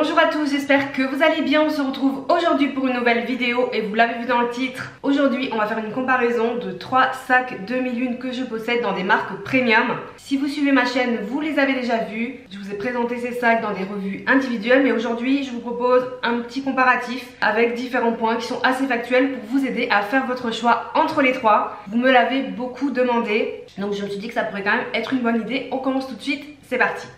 Bonjour à tous, j'espère que vous allez bien. On se retrouve aujourd'hui pour une nouvelle vidéo et vous l'avez vu dans le titre. Aujourd'hui on va faire une comparaison de 3 sacs 2001 que je possède dans des marques premium. Si vous suivez ma chaîne, vous les avez déjà vus. Je vous ai présenté ces sacs dans des revues individuelles, mais aujourd'hui je vous propose un petit comparatif avec différents points qui sont assez factuels pour vous aider à faire votre choix entre les trois. Vous me l'avez beaucoup demandé, donc je me suis dit que ça pourrait quand même être une bonne idée. On commence tout de suite, c'est parti.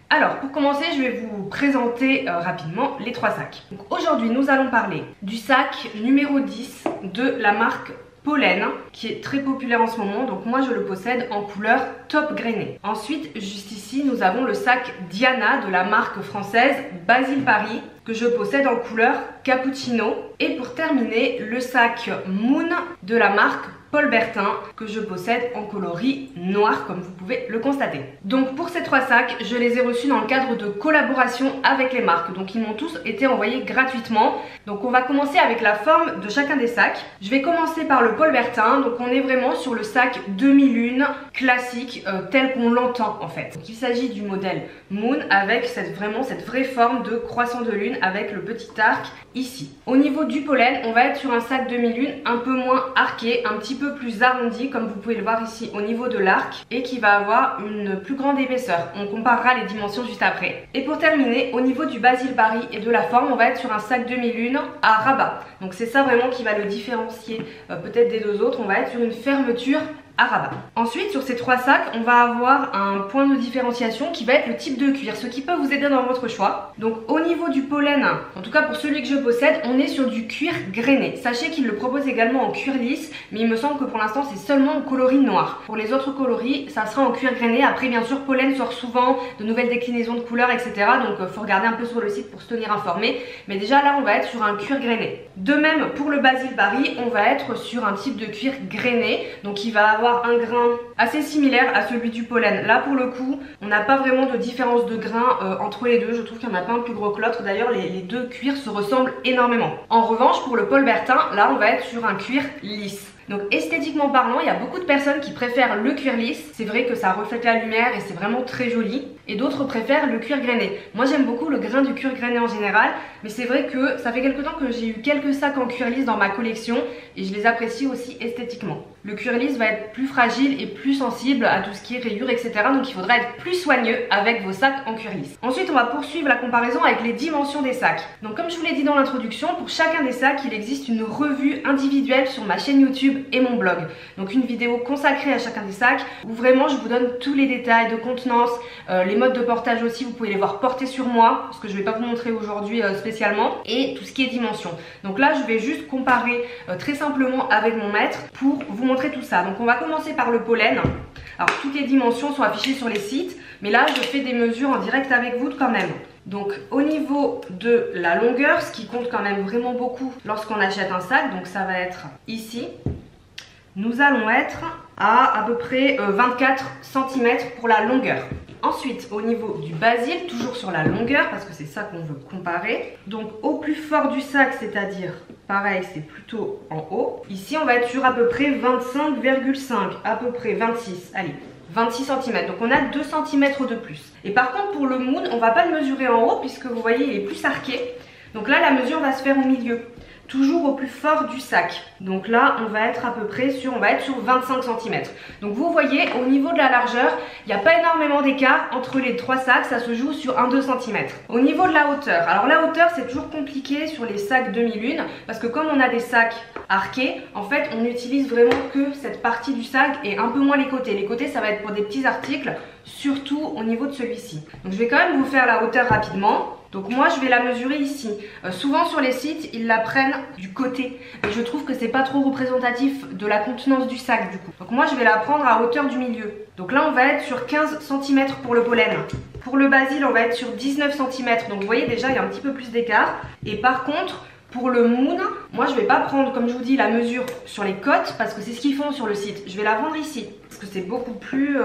Alors pour commencer, je vais vous présenter rapidement les 3 sacs. Donc aujourd'hui nous allons parler du sac numéro 10 de la marque Pollen, qui est très populaire en ce moment, donc moi je le possède en couleur top grainé. Ensuite, juste ici, nous avons le sac Diana de la marque française Basile Paris, que je possède en couleur cappuccino. Et pour terminer, le sac Moon de la marque Paul Bertin, que je possède en coloris noir, comme vous pouvez le constater. Donc pour ces 3 sacs, je les ai reçus dans le cadre de collaboration avec les marques, donc ils m'ont tous été envoyés gratuitement. Donc on va commencer avec la forme de chacun des sacs. Je vais commencer par le Paul Bertin, donc on est vraiment sur le sac 2001 classique tel qu'on l'entend en fait. Donc il s'agit du modèle Moon avec cette vraie forme de croissant de lune avec le petit arc ici. Au niveau du pollen, on va être sur un sac 2001 un peu moins arqué, un petit peu plus arrondi comme vous pouvez le voir ici au niveau de l'arc, et qui va avoir une plus grande épaisseur. On comparera les dimensions juste après. Et pour terminer, au niveau du Basile Paris et de la forme, on va être sur un sac 2001 à rabat. Donc c'est ça vraiment qui va le différencier peut-être des deux autres. On va être sur une fermeture à rabat. Ensuite, sur ces 3 sacs, on va avoir un point de différenciation qui va être le type de cuir, ce qui peut vous aider dans votre choix. Donc au niveau du pollen, en tout cas pour celui que je possède, on est sur du cuir grainé. Sachez qu'il le propose également en cuir lisse, mais il me semble que pour l'instant c'est seulement en coloris noir. Pour les autres coloris, ça sera en cuir grainé. Après bien sûr, Pollen sort souvent de nouvelles déclinaisons de couleurs, etc. Donc faut regarder un peu sur le site pour se tenir informé. Mais déjà là, on va être sur un cuir grainé. De même pour le Basile Paris, on va être sur un type de cuir grainé, donc il va avoir un grain assez similaire à celui du pollen. Là pour le coup, on n'a pas vraiment de différence de grain entre les deux. Je trouve qu'il n'y en a pas un plus gros que l'autre. D'ailleurs les deux cuirs se ressemblent énormément. En revanche pour le Paul Bertin, là on va être sur un cuir lisse. Donc esthétiquement parlant, il y a beaucoup de personnes qui préfèrent le cuir lisse. C'est vrai que ça reflète la lumière et c'est vraiment très joli. Et d'autres préfèrent le cuir grainé. Moi j'aime beaucoup le grain du cuir grainé en général, mais c'est vrai que ça fait quelque temps que j'ai eu quelques sacs en cuir lisse dans ma collection et je les apprécie aussi esthétiquement. Le cuir lisse va être plus fragile et plus sensible à tout ce qui est rayures, etc. Donc il faudra être plus soigneux avec vos sacs en cuir lisse. Ensuite on va poursuivre la comparaison avec les dimensions des sacs. Donc comme je vous l'ai dit dans l'introduction, pour chacun des sacs il existe une revue individuelle sur ma chaîne YouTube et mon blog. Donc une vidéo consacrée à chacun des sacs où vraiment je vous donne tous les détails de contenance, les modes de portage aussi, vous pouvez les voir portés sur moi, parce que je ne vais pas vous montrer aujourd'hui spécialement, et tout ce qui est dimension. Donc là je vais juste comparer très simplement avec mon mètre pour vous montrer tout ça. Donc on va commencer par le pollen. Alors toutes les dimensions sont affichées sur les sites, mais là je fais des mesures en direct avec vous quand même. Donc au niveau de la longueur, ce qui compte quand même vraiment beaucoup lorsqu'on achète un sac, donc ça va être ici, nous allons être à peu près 24 cm pour la longueur. Ensuite au niveau du basile, toujours sur la longueur parce que c'est ça qu'on veut comparer. Donc au plus fort du sac, c'est-à-dire pareil, c'est plutôt en haut. Ici on va être sur à peu près 25,5, à peu près 26, allez 26 cm. Donc on a 2 cm de plus. Et par contre pour le Moon, on va pas le mesurer en haut puisque vous voyez il est plus arqué. Donc là la mesure va se faire au milieu, toujours au plus fort du sac. Donc là on va être à peu près sur, 25 cm. Donc vous voyez au niveau de la largeur, il n'y a pas énormément d'écart entre les 3 sacs, ça se joue sur 1-2 cm. Au niveau de la hauteur, alors la hauteur c'est toujours compliqué sur les sacs 2001 parce que comme on a des sacs arqués, en fait on n'utilise vraiment que cette partie du sac et un peu moins les côtés. Les côtés ça va être pour des petits articles, surtout au niveau de celui-ci. Donc je vais quand même vous faire la hauteur rapidement. Donc moi je vais la mesurer ici. Souvent sur les sites ils la prennent du côté et je trouve que c'est pas trop représentatif de la contenance du sac du coup. Donc moi je vais la prendre à hauteur du milieu. Donc là on va être sur 15 cm pour le pollen. Pour le basile on va être sur 19 cm. Donc vous voyez déjà il y a un petit peu plus d'écart. Et par contre pour le Moon, moi je vais pas prendre comme je vous dis la mesure sur les côtes parce que c'est ce qu'ils font sur le site. Je vais la prendre ici parce que c'est beaucoup plus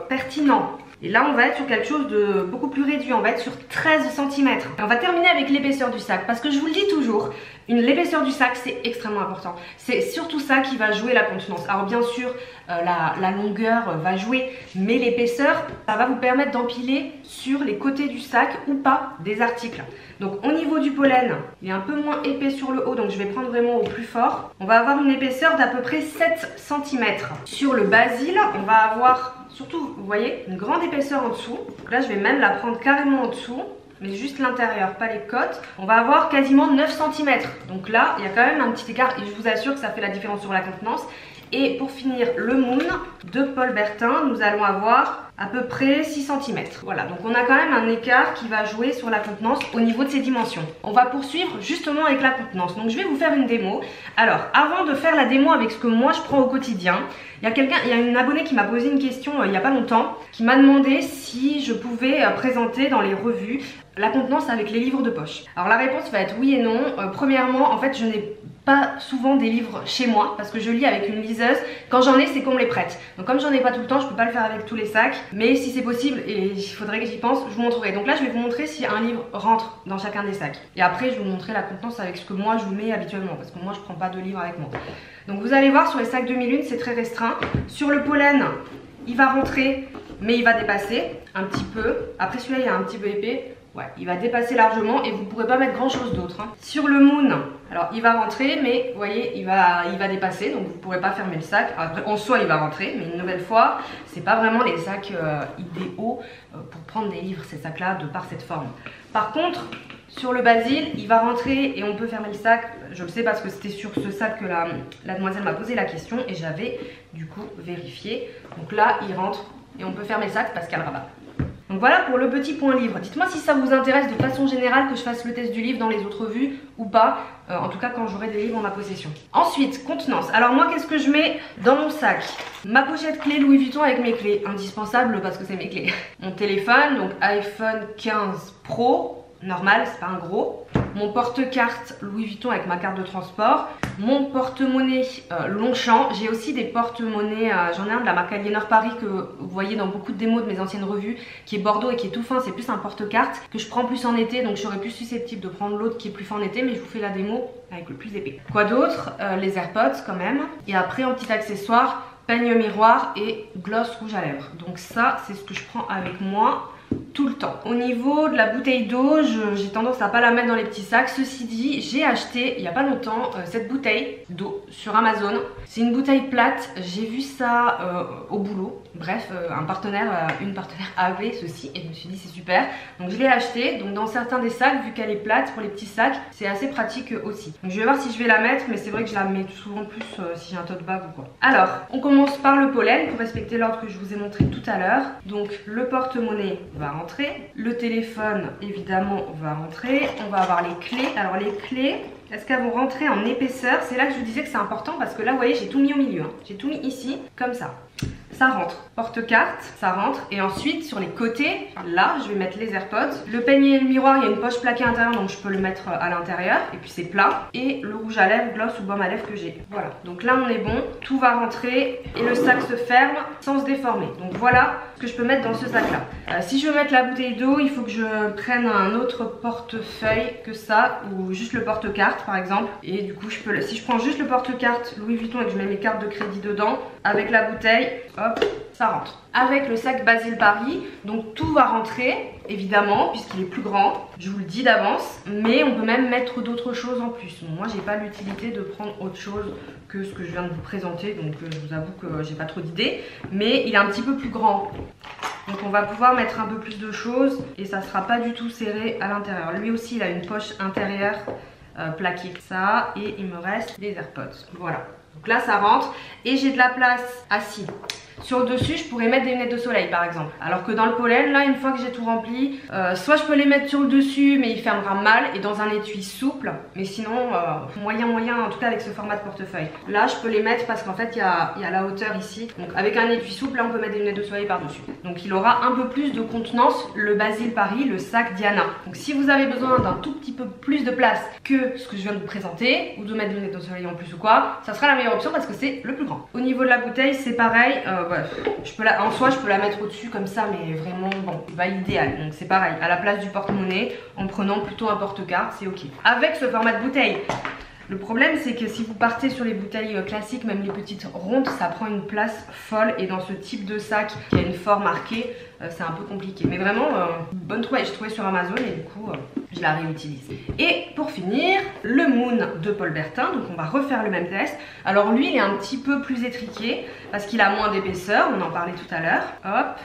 pertinent. Et là on va être sur quelque chose de beaucoup plus réduit, on va être sur 13 cm. On va terminer avec l'épaisseur du sac parce que je vous le dis toujours, l'épaisseur du sac c'est extrêmement important. C'est surtout ça qui va jouer la contenance. Alors bien sûr la longueur va jouer, mais l'épaisseur ça va vous permettre d'empiler sur les côtés du sac ou pas des articles. Donc au niveau du pollen, il est un peu moins épais sur le haut, donc je vais prendre vraiment au plus fort. On va avoir une épaisseur d'à peu près 7 cm. Sur le basil, on va avoir surtout, vous voyez, une grande épaisseur en dessous. Donc là je vais même la prendre carrément en dessous, mais juste l'intérieur, pas les côtes. On va avoir quasiment 9 cm. Donc là, il y a quand même un petit écart et je vous assure que ça fait la différence sur la contenance. Et pour finir, le Moon de Paul Bertin, nous allons avoir à peu près 6 cm. Voilà, donc on a quand même un écart qui va jouer sur la contenance au niveau de ses dimensions. On va poursuivre justement avec la contenance. Donc je vais vous faire une démo. Alors, avant de faire la démo avec ce que moi je prends au quotidien, il y a une abonnée qui m'a posé une question il n'y a pas longtemps, qui m'a demandé si je pouvais présenter dans les revues la contenance avec les livres de poche. Alors la réponse va être oui et non. Premièrement, en fait je n'ai pas souvent des livres chez moi parce que je lis avec une liseuse. Quand j'en ai, c'est qu'on me les prête. Donc comme j'en ai pas tout le temps, je peux pas le faire avec tous les sacs, mais si c'est possible et il faudrait que j'y pense, je vous montrerai. Donc là je vais vous montrer si un livre rentre dans chacun des sacs et après je vais vous montrer la contenance avec ce que moi je vous mets habituellement parce que moi je prends pas de livres avec moi. Donc vous allez voir sur les sacs 2001 c'est très restreint. Sur le pollen il va rentrer mais il va dépasser un petit peu. Après celui-là il est un petit peu épais. Ouais, il va dépasser largement et vous ne pourrez pas mettre grand chose d'autre. Hein. Sur le Moon, alors il va rentrer, mais vous voyez, il va dépasser, donc vous ne pourrez pas fermer le sac. Après, en soi, il va rentrer, mais une nouvelle fois, c'est pas vraiment les sacs idéaux pour prendre des livres, ces sacs-là, de par cette forme. Par contre, sur le basil, il va rentrer et on peut fermer le sac. Je le sais parce que c'était sur ce sac que la demoiselle m'a posé la question et j'avais du coup vérifié. Donc là, il rentre et on peut fermer le sac parce qu'il y a le rabat. Donc voilà pour le petit point livre. Dites-moi si ça vous intéresse de façon générale que je fasse le test du livre dans les autres vues ou pas. En tout cas quand j'aurai des livres en ma possession. Ensuite, contenance. Alors moi qu'est-ce que je mets dans mon sac? Ma pochette clé Louis Vuitton avec mes clés. Indispensable parce que c'est mes clés. Mon téléphone, donc iPhone 15 Pro. Normal, c'est pas un gros. Mon porte-carte Louis Vuitton avec ma carte de transport. Mon porte-monnaie Longchamp. J'ai aussi des porte-monnaies, j'en ai un de la marque Aliénor Paris que vous voyez dans beaucoup de démos de mes anciennes revues, qui est Bordeaux et qui est tout fin, c'est plus un porte-carte que je prends plus en été, donc je serais plus susceptible de prendre l'autre qui est plus fin en été, mais je vous fais la démo avec le plus épais. Quoi d'autre? Les AirPods quand même. Et après en petit accessoire, peigne miroir et gloss rouge à lèvres. Donc ça c'est ce que je prends avec moi tout le temps. Au niveau de la bouteille d'eau, j'ai tendance à pas la mettre dans les petits sacs. Ceci dit, j'ai acheté il y a pas longtemps cette bouteille d'eau sur Amazon. C'est une bouteille plate, j'ai vu ça au boulot. Bref, une partenaire avait ceci et je me suis dit c'est super. Donc je l'ai acheté. Donc dans certains des sacs, vu qu'elle est plate pour les petits sacs, c'est assez pratique aussi. Donc je vais voir si je vais la mettre, mais c'est vrai que je la mets souvent plus si j'ai un tote bag ou quoi. Alors, on commence par le pollen pour respecter l'ordre que je vous ai montré tout à l'heure. Donc le porte-monnaie va rentrer, le téléphone évidemment va rentrer, on va avoir les clés. Alors les clés, est-ce qu'elles vont rentrer en épaisseur? C'est là que je vous disais que c'est important parce que là vous voyez j'ai tout mis au milieu, hein. J'ai tout mis ici comme ça. Ça rentre. Porte-carte, ça rentre. Et ensuite, sur les côtés, là, je vais mettre les AirPods. Le peigne et le miroir, il y a une poche plaquée à l'intérieur, donc je peux le mettre à l'intérieur. Et puis c'est plat. Et le rouge à lèvres, gloss ou baume à lèvres que j'ai. Voilà. Donc là, on est bon. Tout va rentrer et le sac se ferme sans se déformer. Donc voilà ce que je peux mettre dans ce sac-là. Si je veux mettre la bouteille d'eau, il faut que je prenne un autre portefeuille que ça, ou juste le porte-carte par exemple. Et du coup, si je prends juste le porte-carte Louis Vuitton et que je mets mes cartes de crédit dedans, avec la bouteille, hop, ça rentre. Avec le sac Basile Paris, donc tout va rentrer, évidemment, puisqu'il est plus grand, je vous le dis d'avance, mais on peut même mettre d'autres choses en plus. Bon, moi, j'ai pas l'utilité de prendre autre chose que ce que je viens de vous présenter, donc je vous avoue que j'ai pas trop d'idées, mais il est un petit peu plus grand. Donc on va pouvoir mettre un peu plus de choses et ça sera pas du tout serré à l'intérieur. Lui aussi, il a une poche intérieure plaquée. Ça, et il me reste des AirPods. Voilà. Donc là, ça rentre et j'ai de la place assis. Sur le dessus, je pourrais mettre des lunettes de soleil par exemple. Alors que dans le pollen, là, une fois que j'ai tout rempli, soit je peux les mettre sur le dessus, mais il fermera mal et dans un étui souple. Mais sinon, moyen, en tout cas avec ce format de portefeuille. Là, je peux les mettre parce qu'en fait, il y a la hauteur ici. Donc avec un étui souple, là, on peut mettre des lunettes de soleil par-dessus. Donc il aura un peu plus de contenance, le Basile Paris, le sac Diana. Donc si vous avez besoin d'un tout petit peu plus de place que ce que je viens de vous présenter, ou de mettre des lunettes de soleil en plus ou quoi, ça sera la meilleure option parce que c'est le plus grand. Au niveau de la bouteille, c'est pareil. en soi je peux la mettre au-dessus comme ça, mais vraiment bon, pas idéal. Donc c'est pareil, à la place du porte-monnaie, en prenant plutôt un porte-carte, c'est ok. Avec ce format de bouteille, le problème c'est que si vous partez sur les bouteilles classiques, même les petites rondes, ça prend une place folle, et dans ce type de sac qui a une forme marquée, c'est un peu compliqué. Mais vraiment, bonne trouvaille, j'ai trouvé sur Amazon et du coup je la réutilise. Et pour finir, le Moon de Paul Bertin, donc on va refaire le même test. Alors lui il est un petit peu plus étriqué parce qu'il a moins d'épaisseur, on en parlait tout à l'heure. Hop,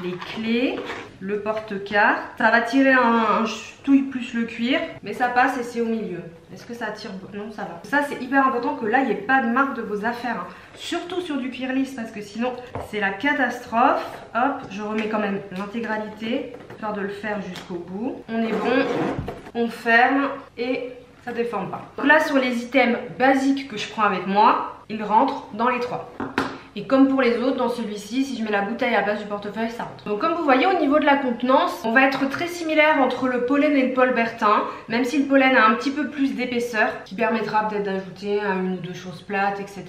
les clés, le porte-carte. Ça va tirer un ch'touille plus le cuir, mais ça passe et c'est au milieu. Est-ce que ça tire? Non, ça va. Ça c'est hyper important que là il n'y ait pas de marque de vos affaires, hein. Surtout sur du cuir lisse parce que sinon c'est la catastrophe. Hop, je remets quand même l'intégralité, histoire de le faire jusqu'au bout. On est bon, on ferme et ça déforme pas. Donc là sur les items basiques que je prends avec moi, ils rentrent dans les 3. Et comme pour les autres, dans celui-ci, si je mets la bouteille à la place du portefeuille, ça rentre. Donc comme vous voyez, au niveau de la contenance, on va être très similaire entre le pollen et le Paul Bertin, même si le pollen a un petit peu plus d'épaisseur, qui permettra peut-être d'ajouter une ou deux choses plates, etc.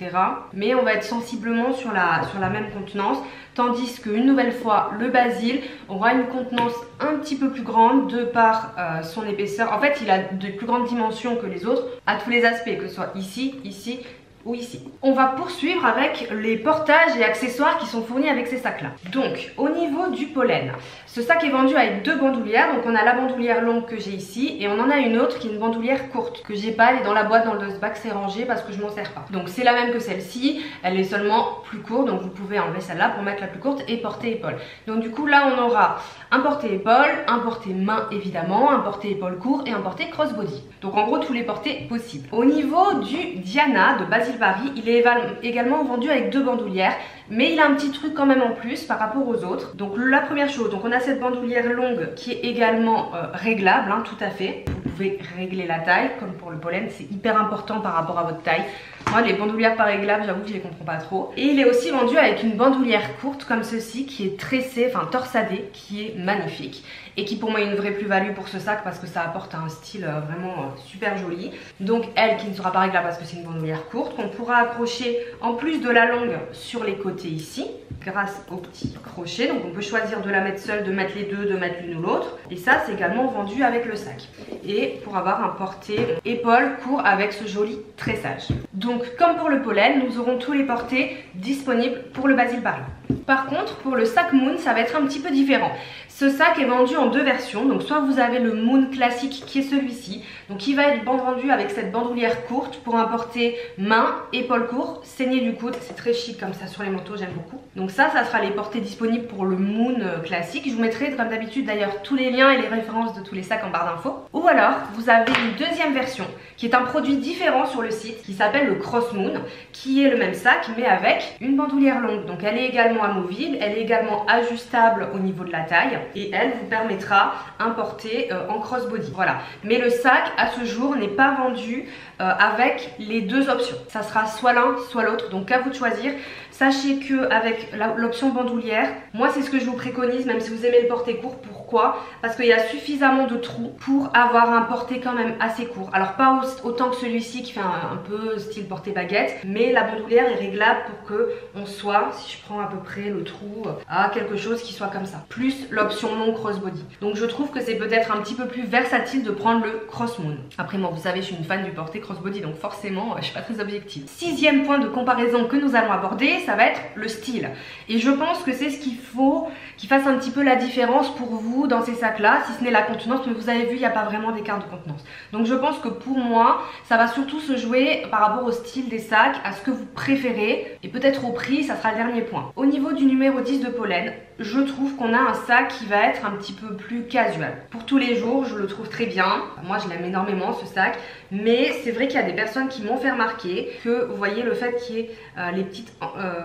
Mais on va être sensiblement sur la même contenance, tandis qu'une nouvelle fois, le basil aura une contenance un petit peu plus grande de par son épaisseur. En fait, il a de plus grandes dimensions que les autres, à tous les aspects, que ce soit ici, ici, ou ici. On va poursuivre avec les portages et accessoires qui sont fournis avec ces sacs là. Donc au niveau du pollen, ce sac est vendu avec 2 bandoulières. Donc on a la bandoulière longue que j'ai ici et on en a une autre qui est une bandoulière courte que j'ai pas, elle est dans la boîte dans le dust bag, c'est rangé parce que je m'en sers pas. Donc c'est la même que celle-ci, elle est seulement plus courte, donc vous pouvez enlever celle-là pour mettre la plus courte et porter-épaule. Donc du coup là on aura un porter-épaule, un porter-main évidemment, un porter-épaule court et un porter-crossbody. Donc en gros tous les portés possibles. Au niveau du Diana de Basil Paris, il est également vendu avec 2 bandoulières, mais il a un petit truc quand même en plus par rapport aux autres. Donc la première chose, donc on a cette bandoulière longue qui est également réglable, hein, tout à fait. Vous pouvez régler la taille, comme pour le pollen, c'est hyper important par rapport à votre taille. Moi les bandoulières pas réglables, j'avoue que je les comprends pas trop. Et il est aussi vendu avec une bandoulière courte comme ceci qui est tressée, enfin torsadée, qui est magnifique. Et qui pour moi est une vraie plus-value pour ce sac parce que ça apporte un style vraiment super joli. Donc elle qui ne sera pas réglable parce que c'est une bandoulière courte, qu'on pourra accrocher en plus de la longue sur les côtés ici grâce au petit crochet. Donc on peut choisir de la mettre seule, de mettre les deux, de mettre l'une ou l'autre. Et ça c'est également vendu avec le sac. Et pour avoir un porté-épaule court avec ce joli tressage. Donc comme pour le pollen, nous aurons tous les portés disponibles pour le Basil Paris. Par contre pour le sac Moon ça va être un petit peu différent. Ce sac est vendu en 2 versions, donc soit vous avez le Moon classique qui est celui-ci, donc il va être vendu avec cette bandoulière courte pour un porté main, épaule court, saignée du coude, c'est très chic comme ça sur les manteaux, j'aime beaucoup. Donc ça sera les portées disponibles pour le Moon classique. Je vous mettrai comme d'habitude d'ailleurs tous les liens et les références de tous les sacs en barre d'infos. Ou alors vous avez une deuxième version qui est un produit différent sur le site qui s'appelle le Cross Moon, qui est le même sac mais avec une bandoulière longue. Donc elle est également amovible, elle est également ajustable au niveau de la taille. Et elle vous permettra un porté en crossbody. Voilà. Mais le sac à ce jour n'est pas vendu avec les 2 options. Ça sera soit l'un soit l'autre, donc à vous de choisir. Sachez que avec l'option bandoulière, moi c'est ce que je vous préconise, même si vous aimez le porté court. Pourquoi? Parce qu'il y a suffisamment de trous pour avoir un porté quand même assez court. Alors pas autant que celui-ci qui fait un peu style porté baguette, mais la bandoulière est réglable pour que on soit, si je prends à peu près le trou, à quelque chose qui soit comme ça. Plus l'option long crossbody. Donc je trouve que c'est peut-être un petit peu plus versatile de prendre le Cross Moon. Après moi vous savez je suis une fan du porté crossbody, donc forcément je suis pas très objective. 6e point de comparaison que nous allons aborder, ça va être le style. Et je pense que c'est ce qu'il faut qui fasse un petit peu la différence pour vous dans ces sacs là, si ce n'est la contenance, mais vous avez vu il n'y a pas vraiment d'écart de contenance. Donc je pense que pour moi ça va surtout se jouer par rapport au style des sacs, à ce que vous préférez et peut-être au prix, ça sera le dernier point. Au niveau du numéro 10 de pollen, je trouve qu'on a un sac qui va être un petit peu plus casual. Pour tous les jours, je le trouve très bien. Moi je l'aime énormément ce sac, mais c'est vrai qu'il y a des personnes qui m'ont fait remarquer que vous voyez le fait qu'il y ait les petites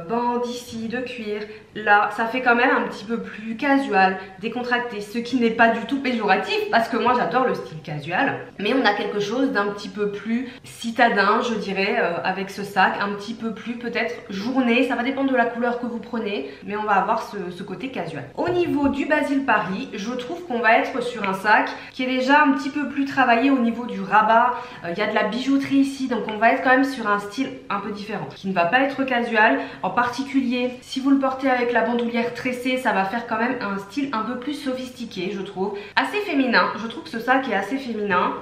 bandes ici de cuir, là ça fait quand même un petit peu plus casual, décontracté, ce qui n'est pas du tout péjoratif parce que moi j'adore le style casual, mais on a quelque chose d'un petit peu plus citadin, je dirais, avec ce sac, un petit peu plus peut-être journée, ça va dépendre de la couleur que vous prenez, mais on va avoir ce côté casual. Au niveau du Basile Paris, je trouve qu'on va être sur un sac qui est déjà un petit peu plus travaillé au niveau du rabat. Il y a de la bijouterie ici, donc on va être quand même sur un style un peu différent, qui ne va pas être casual. En particulier, si vous le portez avec la bandoulière tressée, ça va faire quand même un style un peu plus sophistiqué, je trouve. Assez féminin, je trouve que ce sac est assez féminin.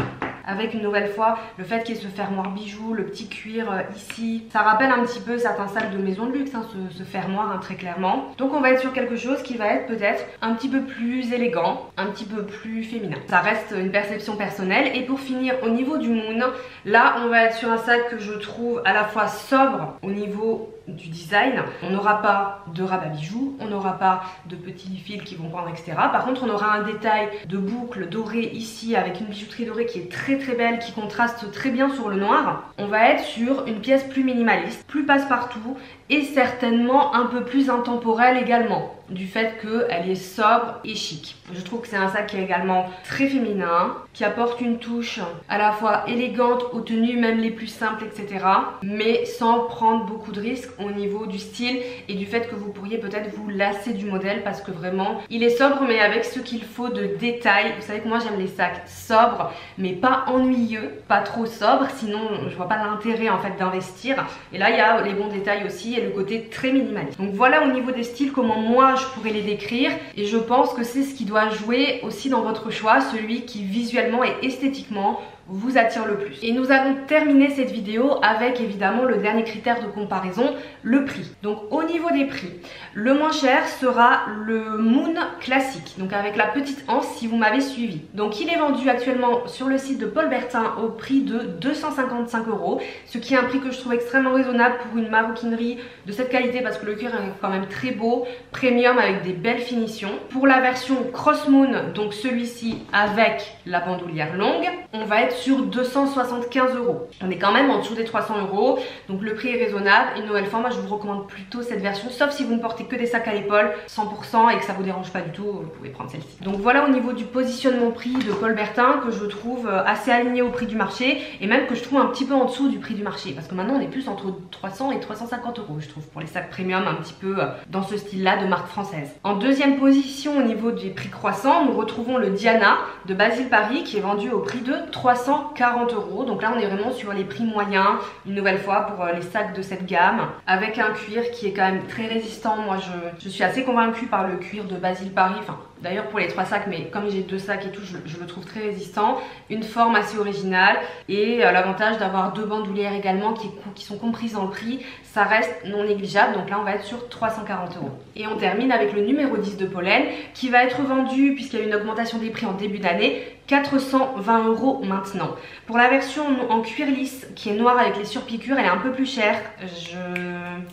Avec une nouvelle fois le fait qu'il y ait ce fermoir bijou, le petit cuir ici, ça rappelle un petit peu certains sacs de maison de luxe, hein, ce fermoir, hein, très clairement. Donc on va être sur quelque chose qui va être peut-être un petit peu plus élégant, un petit peu plus féminin. Ça reste une perception personnelle. Et pour finir, au niveau du Moon, là on va être sur un sac que je trouve à la fois sobre au niveau du design. On n'aura pas de rabat bijoux, on n'aura pas de petits fils qui vont prendre, etc. Par contre on aura un détail de boucle dorée ici avec une bijouterie dorée qui est très belle, qui contraste très bien sur le noir. On va être sur une pièce plus minimaliste, plus passe-partout et certainement un peu plus intemporelle également, du fait qu'elle est sobre et chic. Je trouve que c'est un sac qui est également très féminin, qui apporte une touche à la fois élégante aux tenues même les plus simples, etc. mais sans prendre beaucoup de risques au niveau du style et du fait que vous pourriez peut-être vous lasser du modèle, parce que vraiment il est sobre mais avec ce qu'il faut de détails. Vous savez que moi j'aime les sacs sobres mais pas ennuyeux, pas trop sobres, sinon je vois pas l'intérêt en fait d'investir. Et là il y a les bons détails aussi et le côté très minimaliste. Donc voilà au niveau des styles comment moi je pourrais les décrire, et je pense que c'est ce qui doit jouer aussi dans votre choix, celui qui visuellement et esthétiquement vous attire le plus. Et nous allons terminer cette vidéo avec évidemment le dernier critère de comparaison, le prix. Donc au niveau des prix, le moins cher sera le Moon classique, donc avec la petite anse si vous m'avez suivi. Donc il est vendu actuellement sur le site de Paul Bertin au prix de 255 €, ce qui est un prix que je trouve extrêmement raisonnable pour une maroquinerie de cette qualité, parce que le cuir est quand même très beau, premium avec des belles finitions. Pour la version Cross Moon, donc celui-ci avec la bandoulière longue, on va être sur 275 €. On est quand même en dessous des 300 €, donc le prix est raisonnable. Une nouvelle fois, moi je vous recommande plutôt cette version, sauf si vous ne portez que des sacs à l'épaule 100% et que ça vous dérange pas du tout, vous pouvez prendre celle-ci. Donc voilà au niveau du positionnement prix de Paul Bertin, que je trouve assez aligné au prix du marché, et même que je trouve un petit peu en dessous du prix du marché, parce que maintenant on est plus entre 300 et 350 € je trouve, pour les sacs premium un petit peu dans ce style là de marque française. En deuxième position au niveau des prix croissants, nous retrouvons le Diana de Basile Paris, qui est vendu au prix de 340 €. Donc là on est vraiment sur les prix moyens, une nouvelle fois pour les sacs de cette gamme, avec un cuir qui est quand même très résistant. Moi je suis assez convaincue par le cuir de Basile Paris, enfin d'ailleurs pour les 3 sacs, mais comme j'ai 2 sacs et tout, je le trouve très résistant. Une forme assez originale et l'avantage d'avoir 2 bandoulières également qui sont comprises dans le prix, ça reste non négligeable. Donc là on va être sur 340 €. Et on termine avec le numéro 10 de Pollen, qui va être vendu, puisqu'il y a eu une augmentation des prix en début d'année, 420 € maintenant. Pour la version en cuir lisse qui est noire avec les surpiqûres, elle est un peu plus chère. Je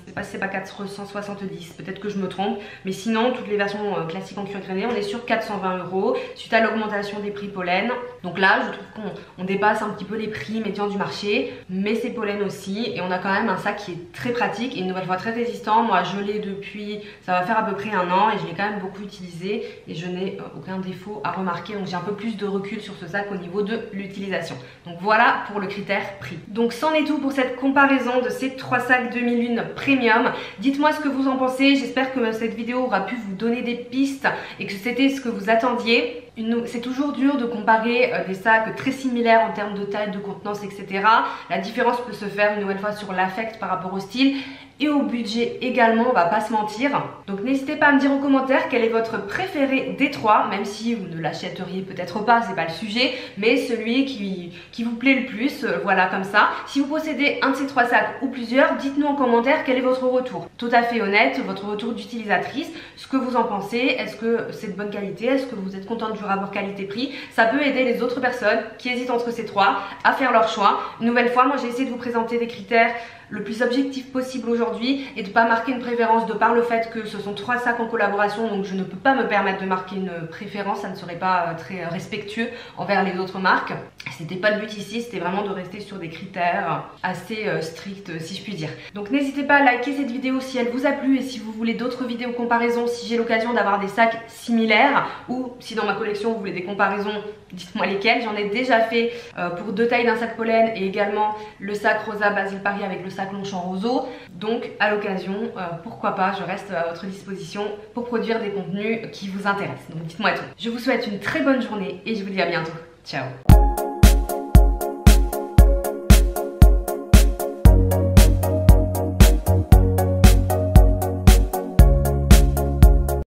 sais pas si c'est pas 470, peut-être que je me trompe, mais sinon toutes les versions classiques en cuir grainé, on est sur 420 € suite à l'augmentation des prix Pollen. Donc là je trouve qu'on dépasse un petit peu les prix médians du marché, mais c'est Pollen aussi, et on a quand même un sac qui est très pratique et une nouvelle fois très résistant. Moi je l'ai depuis, ça va faire à peu près 1 an, et je l'ai quand même beaucoup utilisé et je n'ai aucun défaut à remarquer, donc j'ai un peu plus de recul sur ce sac au niveau de l'utilisation. Donc voilà pour le critère prix. Donc c'en est tout pour cette comparaison de ces 3 sacs 2001 Premium. Dites-moi ce que vous en pensez, j'espère que cette vidéo aura pu vous donner des pistes et que c'était ce que vous attendiez. C'est toujours dur de comparer des sacs très similaires en termes de taille, de contenance, etc. La différence peut se faire une nouvelle fois sur l'affect par rapport au style et au budget également, on va pas se mentir. Donc n'hésitez pas à me dire en commentaire quel est votre préféré des 3, même si vous ne l'achèteriez peut-être pas, c'est pas le sujet, mais celui qui vous plaît le plus, voilà, comme ça. Si vous possédez un de ces 3 sacs ou plusieurs, dites-nous en commentaire quel est votre retour. Tout à fait honnête, votre retour d'utilisatrice, ce que vous en pensez, est-ce que c'est de bonne qualité, est-ce que vous êtes contente du rapport qualité-prix. Ça peut aider les autres personnes qui hésitent entre ces 3 à faire leur choix. Une nouvelle fois, moi j'ai essayé de vous présenter des critères le plus objectif possible aujourd'hui et de pas marquer une préférence de par le fait que ce sont 3 sacs en collaboration, donc je ne peux pas me permettre de marquer une préférence, ça ne serait pas très respectueux envers les autres marques. C'était pas le but ici, c'était vraiment de rester sur des critères assez stricts si je puis dire. Donc n'hésitez pas à liker cette vidéo si elle vous a plu et si vous voulez d'autres vidéos comparaison, si j'ai l'occasion d'avoir des sacs similaires ou si dans ma collection vous voulez des comparaisons, dites-moi lesquelles. J'en ai déjà fait pour 2 tailles d'un sac pollen et également le sac Rosa Basile Paris avec le sac Longchamp Roseau. Donc à l'occasion, pourquoi pas, je reste à votre disposition pour produire des contenus qui vous intéressent. Donc dites-moi tout. Je vous souhaite une très bonne journée et je vous dis à bientôt. Ciao.